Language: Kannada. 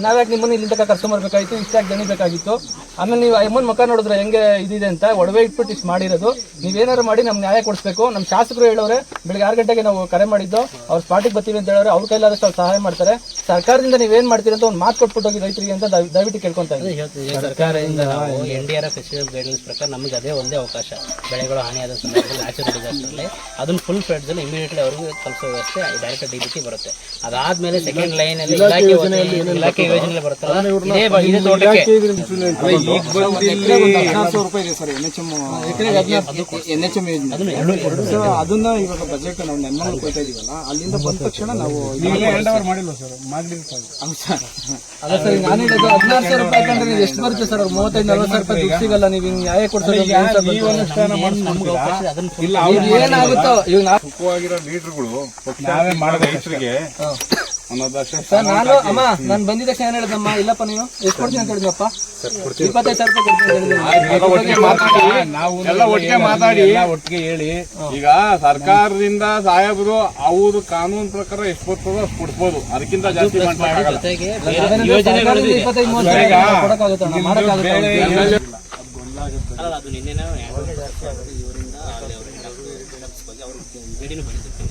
ನಾವ್ಯಾಕೆ ನಿಮ್ಮನ್ನ ಇಲ್ಲಿಂದ ಕರ್ಕೊಂಬರ್ಬೇಕಾಗಿತ್ತು, ಇಷ್ಟಾಗಿ ದಣಿ ಬೇಕಾಗಿತ್ತು. ಆಮೇಲೆ ನೀವು ಅಮ್ಮನ ಮುಖ ನೋಡಿದ್ರೆ ಹೆಂಗೆ ಇದಿದೆ ಅಂತ ಒಡವೆ ಇಟ್ಬಿಟ್ಟು ಇಷ್ಟು ಮಾಡಿರೋದು. ನೀವೇನಾರು ಮಾಡಿ ನಮ್ಗೆ ನ್ಯಾಯ ಕೊಡಿಸ್ಬೇಕು. ನಮ್ಮ ಶಾಸಕರು ಹೇಳೋರೆ ಬೆಳಿಗ್ಗೆ 6 ಗಂಟೆಗೆ ನಾವು ಕರೆ ಮಾಡಿದ್ದು, ಅವ್ರು ಸ್ಪಾಟಿಗೆ ಬರ್ತೀವಿ ಅಂತ ಹೇಳೋರು. ಅವ್ರ ಕೈಲಾದಷ್ಟು ಅವ್ರು ಸಹಾಯ ಮಾಡ್ತಾರೆ. ಸರ್ಕಾರದಿಂದ ನೀವೇನ್ ಮಾಡ್ತೀರಿ ಅಂತ ಒಂದು ಮಾತು ಕೊಟ್ಬಿಟ್ಟು ಹೋಗಿ ರೈತರಿಗೆ ಅಂತ ದಯವಿಟ್ಟು ಕೇಳ್ಕೊಂತ ಇದ್ದೀವಿ. ಸರ್ಕಾರದಿಂದ ನಾವು NDRF ಫೆಸ್ಟಿವಲ್ ಗೈಡ್ಲೈನ್ಸ್ ಪ್ರಕಾರ ನಮಗೆ ಅದೇ ಒಂದೇ ಅವಕಾಶ, ಬೆಳೆಗಳು ಹಾನಿಯಾದ ಸಂದರ್ಭದಲ್ಲಿ ನ್ಯಾಚುರಲ್ ಡಿಸಾಸ್ಟರ್ಲಿ ಅದನ್ನು ಫುಲ್ ಫ್ಲಡ್ಸ್ ಇಮಿಡಿಯೇಟ್ಲಿ ಅವ್ರಿಗೆ ತಲುಪಿಸೋ ವ್ಯವಸ್ಥೆ ಡೈರೆಕ್ಟ್ DBT ಬರುತ್ತೆ. ಅದಾದ್ಮೇಲೆ ಸೆಕೆಂಡ್ ಲೈನ್ ಅಲ್ಲಿ ಇಲಾಖೆ ಯೋಜನೆ ಬರುತ್ತಲ್ಲ, ಇದೇ ತೋಟಕ್ಕೆ ಅದನ್ನ ಇವಾಗ ಬಜೆಟ್ ನಾವು ನೆನ್ನೆ ಕೊಡ್ತಾ ಇದೀವಲ್ಲ, ಅಲ್ಲಿಂದ ಬಂದ ತಕ್ಷಣ ನಾವು ಮಾಡಿಲ್ಲ ಸರ್. ಅಲ್ಲ ಸರ್, ನಾನು ಹೇಳೋದು 16,000 ರೂಪಾಯಿ ಕಂಡ್ರೆ ನೀವು ಎಷ್ಟು ಬರುತ್ತೆ ಸರ್? 35-40 ರೂಪಾಯಿ ದುಡ್ಡು ಸಿಗಲ್ಲ. ನೀವು ಹಿಂಗೆ ನ್ಯಾಯ ಕೊಡ್ತಾರೆ ಏನಾಗುತ್ತೋ ಇವಾಗ ಸುಖವಾಗಿರೋ ಲೀಡರ್ಗಳು ನಾವೇ ಮಾಡಿದ ರೈತರಿಗೆ ಸರ್. ನಾನು ಬಂದಿದ ತಕ್ಷಣ ಏನ್ ಹೇಳಿದಮ್ಮ, ಇಲ್ಲಪ್ಪ ನೀನು ಎಷ್ಟು ಕೊಡ್ತೀನಿ ಅಂತ ಹೇಳಿದಪ್ಪ, 25,000 ರೂಪಾಯಿ ಕೊಡ್ತೀನಿ. ಎಲ್ಲ ಒಟ್ಟಿಗೆ ಮಾತಾಡಿ ಒಟ್ಟಿಗೆ ಹೇಳಿ. ಈಗ ಸರ್ಕಾರದಿಂದ ಸಾಹೇಬರು ಅವರು ಕಾನೂನು ಪ್ರಕಾರ ಎಷ್ಟು ಕೊಡ್ತದೋ ಅಷ್ಟು ಕೊಡ್ಬೋದು, ಅದಕ್ಕಿಂತ ಜಾಸ್ತಿ ಮಾಡಕ್ಕಾಗಲ್ಲ. ಅದು ನಿನ್ನೆ ಅವರಿಂದ ಭೇಟಿನೂ ಮಾಡಿರ್ತೀನಿ.